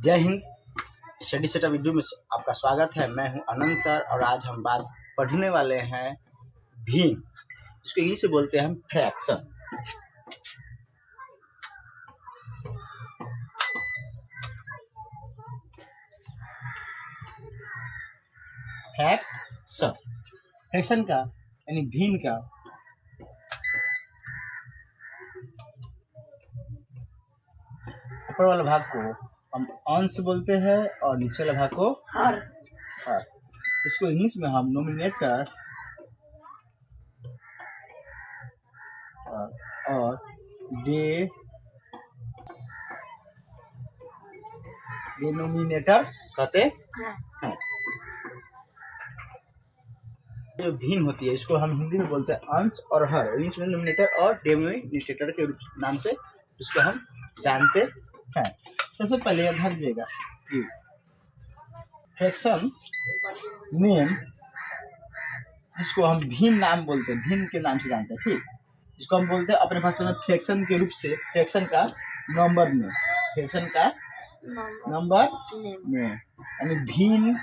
जय Hind. Study setup video में आपका स्वागत है। मैं हूं आनंद सर और आज हम बात पढ़ने वाले हैं भिन्न। इसको इंग्लिश में बोलते हैं हम फ्रैक्शन। फ्रैक्शन का यानी भिन्न का ऊपर वाला भाग को हम अंश बोलते हैं और नीचे वाला भाग को हर। इसको इंग्लिश में हम नोमिनेटर और डिनोमिनेटर कहते हैं। जो भिन्न होती है इसको हम हिंदी में बोलते हैं अंश और हर। इंग्लिश में नोमिनेटर और डिनोमिनेटर के नाम से इसको हम जानते हैं। सबसे पहले यह ध्यान दीजिएगा कि फ्रैक्शन नेम जिसको हम भिन्न नाम बोलते हैं, भिन्न के नाम से जानते हैं, ठीक। इसको हम बोलते हैं अपने भाषा में फ्रैक्शन के रूप से फ्रैक्शन का नंबर नेम, फ्रैक्शन का नंबर नेम यानी भिन्न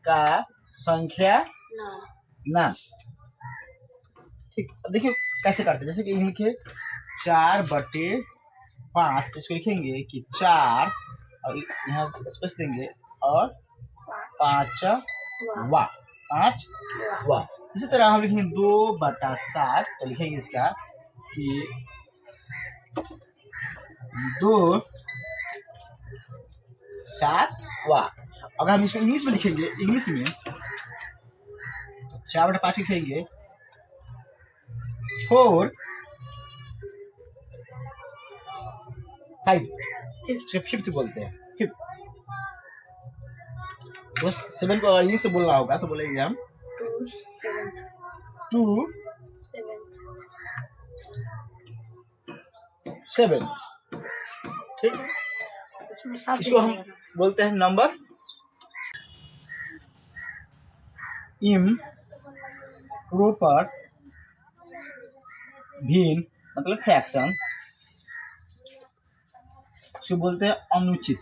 का संख्या नाम, ठीक। अब देखिए कैसे करते हैं। जैसे कि लिखे 4/5, इसको लिखेंगे कि 4 और यहाँ स्पेस देंगे और 5वां। इसी तरह हम लिखेंगे 2/7, तो लिखेंगे इसका कि 2/7। अगर हम इसको इंग्लिश में लिखेंगे, इंग्लिश में 4/5 लिखेंगे 4/5 बोलते हैं। 7 को इंग्लिश से बोलना होगा तो बोलेंगे हम 2/7, ठीक। इसको हम बोलते हैं नंबर इम्प्रॉपर भिन्न, मतलब फ्रैक्शन। इसको बोलते हैं अनुचित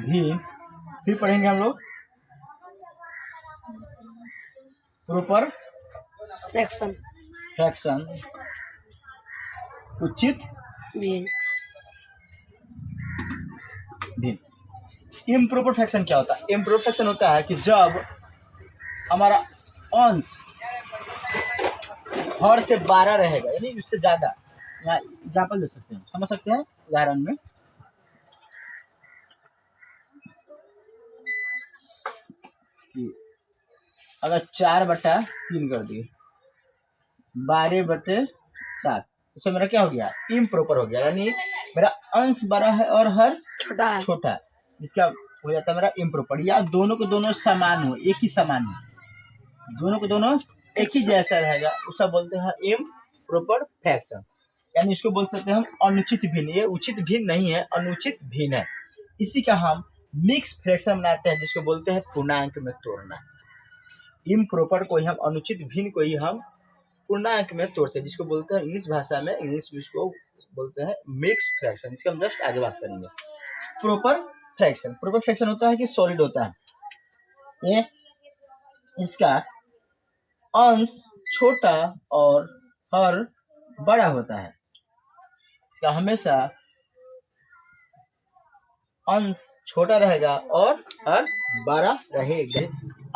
भिन्न। फिर पढ़ेंगे हम लोग प्रॉपर फ्रैक्शन उचित भिन्न। इम्प्रॉपर फ्रैक्शन क्या होता है? इम्प्रॉपर फ्रैक्शन होता है कि जब हमारा अंश हर से 12 रहेगा, यानी उससे ज्यादा। यहाँ एग्जाम्पल दे सकते हैं, समझ सकते हैं उदाहरण में। अगर 4/3 कर दिए 12/7, इससे मेरा क्या हो गया? इम्प्रॉपर हो गया, यानी मेरा अंश बड़ा है और हर छोटा है। इसका हो जाता है मेरा इम्प्रॉपर। या दोनों को दोनों समान हो, एक ही समान हो, दोनों को दोनों एक ही जैसा रहेगा, उसका बोलते हैं इम्प्रॉपर फ्रैक्शन। यानी इसको बोल सकते हैं हम अनुचित भिन्न। ये उचित भिन्न नहीं है, अनुचित भिन्न है। इसी का हम मिक्स फ्रैक्शन बनाते हैं, जिसको बोलते हैं पूर्णांक में तोड़ना। इम्प्रॉपर को ही हम, अनुचित भिन्न को ही हम पूर्णांक में तोड़ते हैं, जिसको बोलते हैं इंग्लिश भाषा में, इंग्लिश में इसको बोलते हैं मिक्स फ्रैक्शन। इसका हम जस्ट आगे बात करेंगे। प्रॉपर फ्रैक्शन होता है कि सॉलिड होता है, ये इसका अंश छोटा और हर बड़ा होता है। इसका हमेशा अंश छोटा रहेगा और हर बड़ा रहेगा।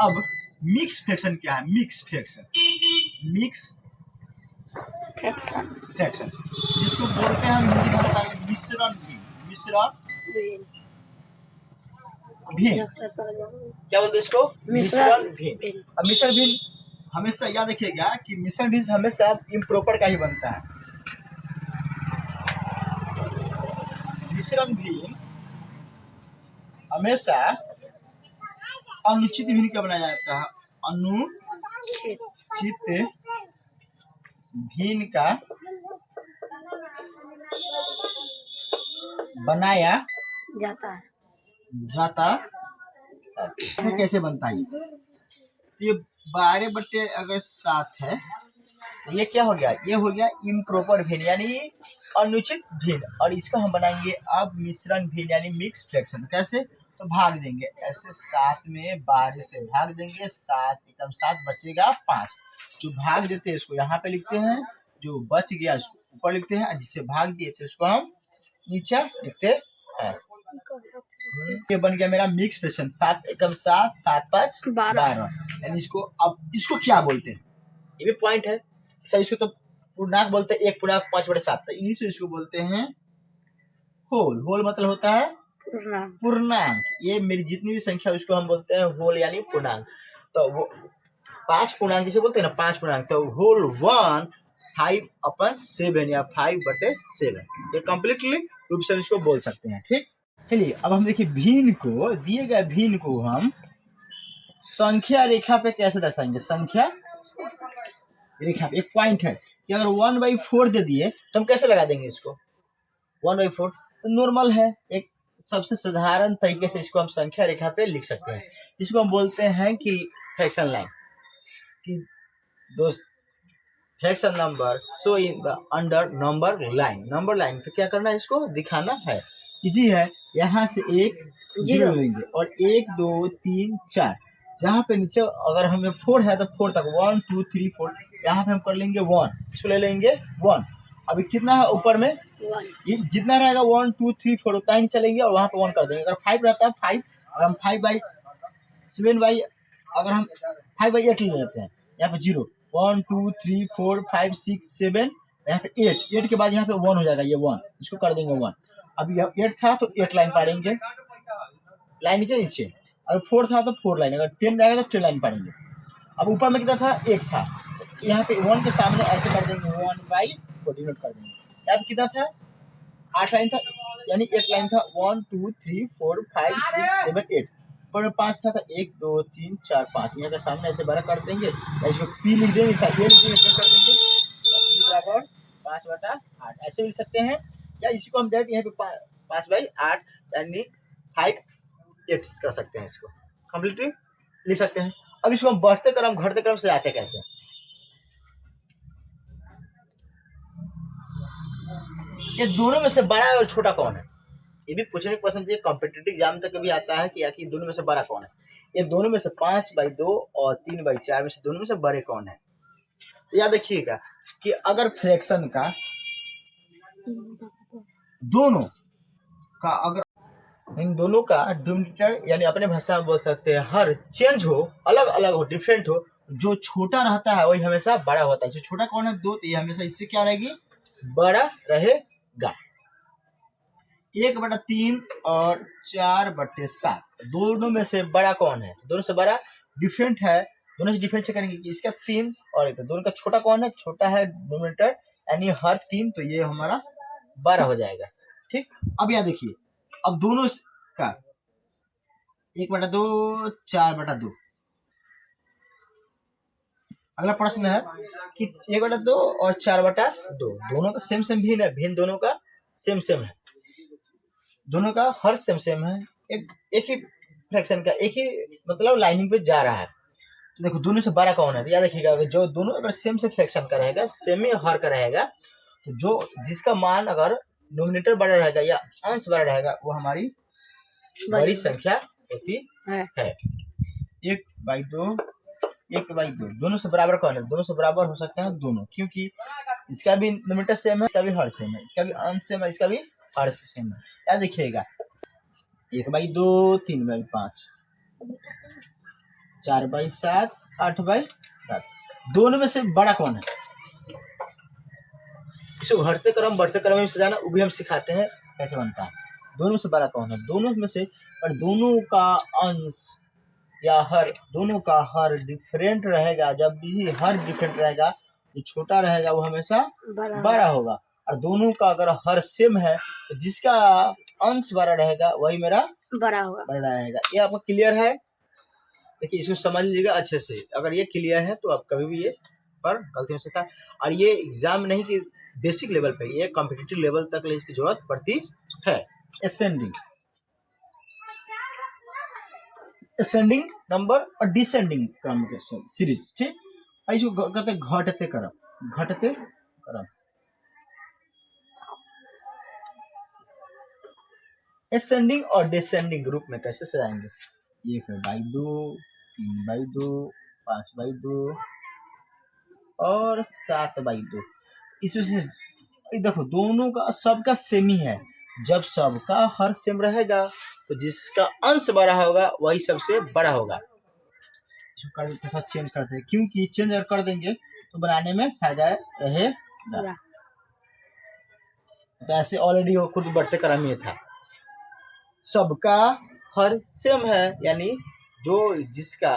अब मिक्स फ्रैक्शन क्या है? मिक्स फ्रैक्शन जिसको बोलते हैं हम हिंदी भाषा में मिश्रण भिन्न। क्या बोलते हैं इसको? मिश्रण भिन्न। अब मिश्रण भिन्न हमेशा याद रखिएगा कि मिश्रण भिन्न हमेशा इम्प्रॉपर का ही बनता है। मिश्रण भिन्न हमेशा अनुचित भिन्न का बनाया जाता है, अनुचित भिन्न का बनाया जाता है। कैसे बनता है? ये 12/7 है, ये क्या हो गया, ये हो गया इम्प्रॉपर भिन्न यानी अनुचित भिन्न। और इसका हम बनाएंगे अब मिश्रण भिन्न यानी मिक्स फ्रैक्शन। कैसे, तो भाग देंगे ऐसे 7 में 12 से भाग देंगे, 7 एकम 7 बचेगा 5। जो भाग देते हैं इसको यहाँ पे लिखते हैं, जो बच गया इसको ऊपर लिखते हैं, जिससे भाग दिए थे उसको हम नीचे लिखते हैं। ये बन गया मेरा मिक्स फ्रैक्शन, 7 एकम 7, 7 5 12। यानी इसको अब इसको क्या बोलते हैं, ये भी पॉइंट है सही। इसको तो पूर्णांक बोलते हैं, 1 पूर्णांक 5/7, तो इंग्लिश में इसको बोलते हैं होल। होल मतलब होता है पूर्णांक। ये मेरी जितनी भी संख्या उसको हम बोलते हैं होल यानी पूर्णांक। तो वो 5 पूर्णांक जिसे बोलते हैं ना, 5 पूर्णांक, तो होल 1 5/7 या 5/7, ये कम्प्लीटली रूप से इसको बोल सकते हैं। ठीक, चलिए अब हम देखिए भिन्न को, दिए गए भिन्न को हम संख्या रेखा पे कैसे दर्शाएंगे। संख्या रेखा एक पॉइंट है कि अगर 1/4 दे दिए तो हम कैसे लगा देंगे इसको, 1/4 तो नॉर्मल है, एक सबसे साधारण तरीके से इसको हम संख्या रेखा पे लिख सकते हैं। इसको हम बोलते हैं कि फ्रैक्शन लाइन। कि दोस्त fraction number so in the under number line. Number line पे क्या करना है, इसको दिखाना है। इजी है, यहाँ से एक जीरो लेंगे और 1 2 3 4, जहाँ पे नीचे अगर हमें 4 है तो 4 तक 1 2 3 4, यहाँ पे हम कर लेंगे 1, इसको ले लेंगे 1। अभी कितना है ऊपर में 1, ये जितना रहेगा 1 2 3 4 उतना ही चलेंगे और वहाँ पे 1 कर देंगे। अगर 5 रहता है 5, अगर हम 5/7 अगर हम 5/8 ले लेते हैं, यहाँ पे 0 1 2 3 4 5 6 7, यहाँ पे 8 के बाद यहाँ पे 1 हो जाएगा, ये 1, इसको कर देंगे 1। अभी 8 था तो 8 लाइन पढ़ेंगे लाइन के नीचे, अगर 4 था तो 4 लाइन, अगर 10 रहेगा तो 10 लाइन पढ़ेंगे। अब ऊपर में कितना था, 1 था, तो यहाँ पे 1 के सामने ऐसे कर देंगे 1/4 डिनोट कर देंगे। यहाँ पे कितना था, 8 लाइन था यानी 8 लाइन था, 1 2 3 4 5 6 7 8, ऊपर में 5 था तो 1 2 3 4 5, यहाँ के सामने ऐसे बड़ा कर देंगे, इसको पी लिख देंगे, कर देंगे बराबर 5/8, ऐसे लिख सकते हैं। या इसी को हम डायरेक्ट यहाँ पे 5/8 यानी 5x कर सकते हैं, इसको कम्प्लीटली लिख सकते हैं। अब इसको हम बढ़ते क्रम घटते क्रम से आते कैसे, ये दोनों में से बड़ा और छोटा कौन है, ये भी पूछने की पसंद है, कॉम्पिटिटिव एग्जाम तक भी आता है कि आखिर दोनों में से बड़ा कौन है। ये दोनों में से 5/2 और 3/4 में से दोनों में से बड़े कौन है। तो याद रखिएगा कि अगर फ्रैक्शन का दोनों का अगर इन दोनों का डिनोमिनेटर यानी अपने भाषा में बोल सकते हैं हर चेंज हो, अलग अलग हो, डिफरेंट हो, जो छोटा रहता है वही हमेशा बड़ा होता है। जो छोटा कौन है 2, तो ये हमेशा इससे क्या रहेगी, बड़ा रहेगा। 1/3 और 4/7 दोनों में से बड़ा कौन है, दोनों से बड़ा डिफरेंट है, दोनों से डिफरेंट करेंगे कि इसका 3 और एक, दोनों का छोटा कौन है, छोटा है डिनोमिनेटर यानी हर 3, तो ये हमारा 12 हो जाएगा। ठीक, अब यह देखिए अब दोनों का 1/2 4/2। अगला प्रश्न है कि 1/2 और 4/2 दोनों का सेम सेम भिन्न है, भिन्न दोनों का सेम सेम है, दोनों का हर सेम सेम है, एक ही फ्रैक्शन का एक ही मतलब लाइनिंग पे जा रहा है। तो देखो दोनों से बड़ा कौन है, तो याद रखिएगा जो दोनों अगर सेम से फ्रैक्शन का रहेगा, सेम ही हर का रहेगा, तो जो जिसका मान अगर डिनोमिनेटर बड़ा रहेगा या अंश बड़ा रहेगा वो हमारी बड़ी संख्या होती है। 1/2 1/2 दोनों से बराबर कौन है, दोनों से बराबर हो सकते हैं दोनों, क्योंकि इसका भी डिनोमिनेटर सेम है, इसका भी हर सेम है, इसका भी अंश सेम है, इसका भी हर सेम है। याद देखिएगा 1/2 3/5 4/7 8/7 दोनों में से बड़ा कौन है। इसको घटते क्रम बढ़ते क्रम में सजाना वो भी हम सिखाते हैं कैसे बनता है। दोनों से बड़ा कौन है, दोनों में से, और दोनों का अंश या हर, दोनों का हर डिफरेंट रहेगा। जब भी हर डिफरेंट रहेगा, जो छोटा रहेगा वो हमेशा बड़ा होगा, और दोनों का अगर हर सेम है तो जिसका अंश बड़ा रहेगा वही मेरा बड़ा रहेगा। ये आपको क्लियर है, देखिए इसको समझ लीजिएगा अच्छे से। अगर ये क्लियर है तो आप कभी भी ये पर गलती हो सकता है, और ये एग्जाम नहीं कि बेसिक लेवल पे, ये कॉम्पिटिटिव लेवल तक इसकी जरूरत पड़ती है। असेंडिंग नंबर और डिसेंडिंग क्रम के सीरीज, ठीक। इसको कहते हैं घटते क्रम। घटते क्रम। एसेंडिंग और डिसेंडिंग ग्रुप में कैसे सजाएंगे? 1/2, 3/2, 5/2 और 7/2। इसमें से देखो दोनों का सबका सेम ही है। जब सबका हर सेम रहेगा तो जिसका अंश बड़ा होगा वही सबसे बड़ा होगा। इसको कर थोड़ा चेंज करते हैं, क्योंकि चेंज अगर कर देंगे तो बनाने में फायदा रहेगा। तो ऐसे ऑलरेडी वो खुद बढ़ते क्रम में था। सबका हर सेम है, यानी जो जिसका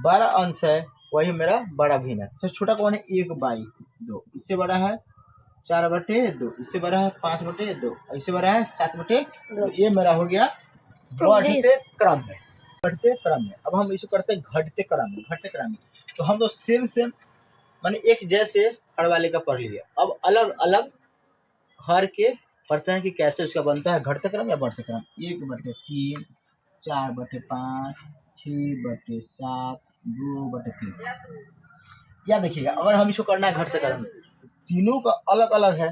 बड़ा अंश है वही मेरा बड़ा भिन्न है। सबसे छोटा कौन है? 1/2। इससे बड़ा है 4/2, इससे बड़ा है 5/2, इससे बड़ा है 7/2। ये मेरा हो गया बढ़ते क्रम में। बढ़ते क्रम में अब हम इसको करते हैं घटते क्रम में। घटते क्रम में तो हम तो सेम माने एक जैसे हर वाले का पढ़ लिए। अब अलग अलग हर के पढ़ते हैं कि कैसे उसका बनता है घटते क्रम या बढ़ते क्रम। 1/3, 4/5, 6/7, 2/3। या देखिएगा अगर हम इसको करना है घटते क्रम, तीनों का अलग अलग है,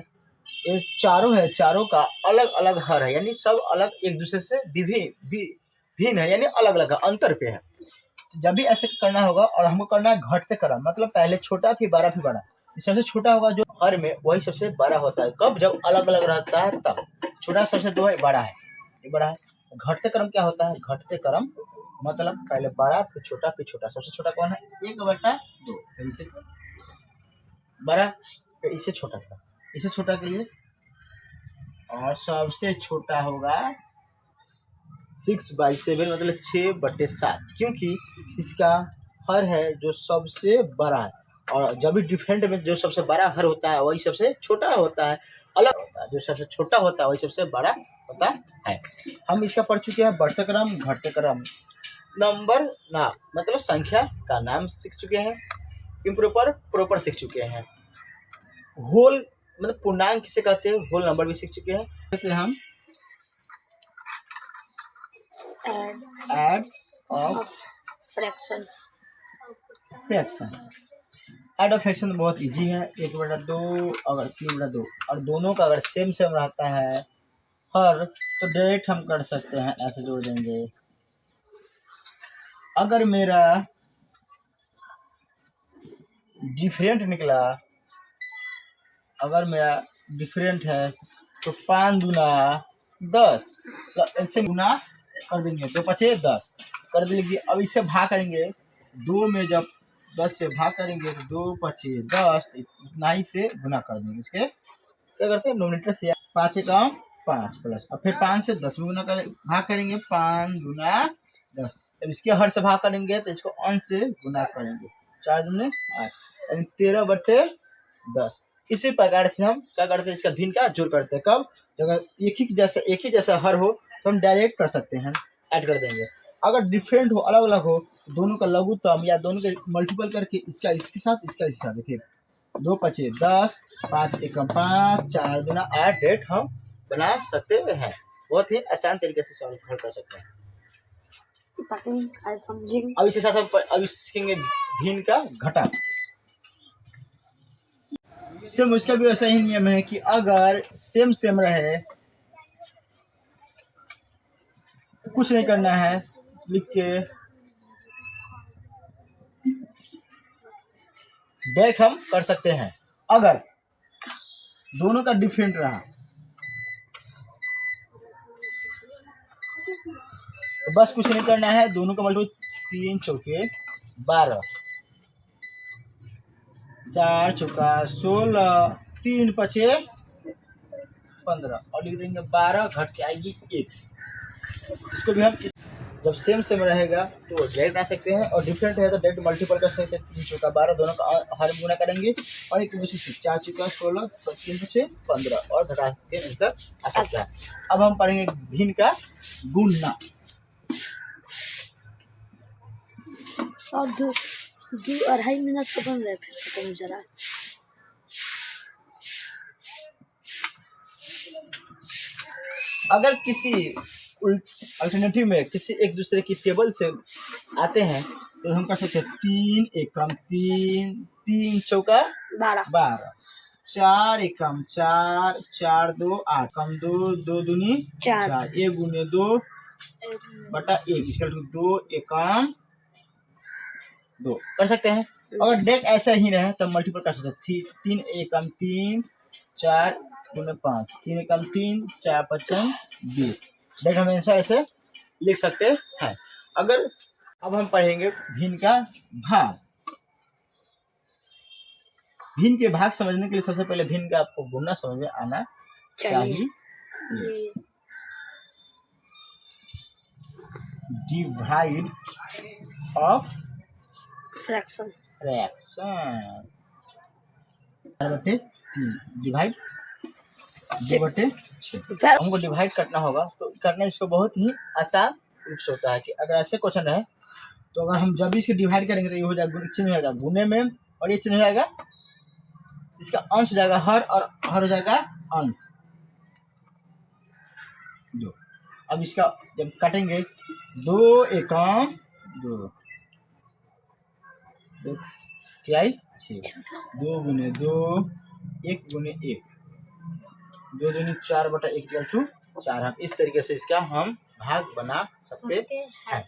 ये चारों है, चारों का अलग अलग हर है, यानी सब अलग एक दूसरे से भिन्न है, यानी अलग अलग है, अंतर पे है। जब भी ऐसे करना होगा और हमको करना है घटते क्रम, मतलब पहले छोटा फिर बड़ा फिर बड़ा। सबसे छोटा होगा जो हर में वही सबसे बड़ा होता है। कब? जब अलग अलग रहता है तब। छोटा सबसे दो है, बड़ा है, ये बड़ा है। घटते क्रम क्या होता है? घटते क्रम मतलब पहले बड़ा फिर छोटा फिर छोटा। सबसे छोटा कौन है? 1/2, फिर इसे बड़ा, फिर इसे छोटा था, इसे छोटा के लिए, और सबसे छोटा होगा 6/7 मतलब 6/7, क्योंकि इसका हर है जो सबसे बड़ा है। और जब भी डिफरेंट में जो सबसे बड़ा हर होता है वही सबसे छोटा होता है, अलग होता है। जो सबसे छोटा होता है वही सबसे बड़ा होता है। हम इसका पढ़ चुके हैं बढ़ते क्रम, घटते क्रम, नंबर नाम मतलब संख्या का नाम सीख चुके हैं, इम्प्रॉपर प्रॉपर सीख चुके हैं, होल मतलब पूर्णांक किसे कहते हैं, होल नंबर भी सीख चुके हैं। कहते हम add of fraction. Add of fraction बहुत इजी है। 1/2 अगर 3/2 और दोनों का अगर सेम रहता है हर, तो डायरेक्ट हम कर सकते हैं, ऐसे जोड़ देंगे। अगर मेरा डिफरेंट निकला, अगर मेरा डिफरेंट है तो 5 दूना 10, तो इससे गुना कर देंगे, 2×5 = 10 कर देंगे। अब इससे भाग करेंगे, 2 में जब 10 से भाग करेंगे तो 2×5 = 10, इतना ही से गुना कर देंगे। इसके क्या करते हैं, नोमिनेटर से 5 × 5 प्लस, और फिर 5 से 10 में गुना कर भाग करेंगे, 5 दूना 10। अब इसके हर से भाग करेंगे तो इसको अंश से गुना करेंगे, 4 दूने 8, यानी 13/10। इसी प्रकार से हम क्या करते हैं, इसका भिन्न का जोड़ करते हैं। कब? जब एक ही जैसा हर हो तो हम डायरेक्ट कर सकते हैं, ऐड कर देंगे। अगर डिफरेंट हो, अलग अलग हो, दोनों का लघुत्तम या दोनों के मल्टीपल करके इसका इसके साथ इसका इसके साथ, देखिए 2×5 = 10, 5 × 1 = 5, 4 दूना 8 डेट हम बना सकते हैं। बहुत ही आसान तरीके से सॉल्व कर सकते हैं। अब इसके साथ हम अभी सीखेंगे भिन्न का घटा। सेम उसका भी ऐसा ही नियम है कि अगर सेम रहे, कुछ नहीं करना है, लिख के डायरेक्ट हम कर सकते हैं। अगर दोनों का डिफरेंट रहा तो बस कुछ नहीं करना है, दोनों का मल्टीपल 3 चौके 12, 4 चौका 16, 3 पचे 15, और लिख देंगे 12 घट के आएगी 1। इसको भी हम जब सेम रहेगा तो डायरेक्ट आ सकते हैं, और डिफरेंट है तो डायरेक्ट मल्टीपल कर सकते हैं। 3 चौका 12, दोनों का हर गुना करेंगे, और एक दूसरे से 4 चौका 16, 3 पचे 15, और घटा के आंसर आ सकता है। अब हम पढ़ेंगे भिन्न का गुणना। 2-2.5 मिनट तो बन रहा है, फिर खत्म जरा। अगर किसी अल्टरनेटिव में किसी एक दूसरे की टेबल से आते हैं तो हम कर सकते हैं 3 एकम 3, 3 चौका 12, 4 एकम 4, 4 2 8, कम 2, 2 दूनी 4, 1 गुने 2 बटा 1 इसका 2 एकम 2 कर सकते हैं। अगर डेट ऐसा ही रहे तो मल्टीपल कर सकते हैं। 3 एकम 3, 4 गुने 5, 3 एकम 3, 4 पचम 20। डेट हम आंसर ऐसे लिख सकते हैं। अगर अब हम पढ़ेंगे भिन्न का भाग। भिन्न के भाग समझने के लिए सबसे पहले भिन्न का आपको घूमना समझ में आना चाहिए। Divide of fraction fraction 4/3 divide 2/6। हमको डिवाइड करना होगा तो करना इसको बहुत ही आसान रूप से होता है कि अगर ऐसे क्वेश्चन रहे तो अगर हम जब भी इसको डिवाइड करेंगे तो ये हो जाएगा चिन्ह हो जाएगा गुने में और ये चिन्ह हो जाएगा इसका अंश हो जाएगा हर और हर हो जाएगा अंश। दो अब इसका जब काटेंगे 2 एकम 2 2 तिहाई 6, 2 गुने 2 1 गुने 1, 2 दूनी 4/1 = 4। हम इस तरीके से इसका हम भाग बना सकते हैं।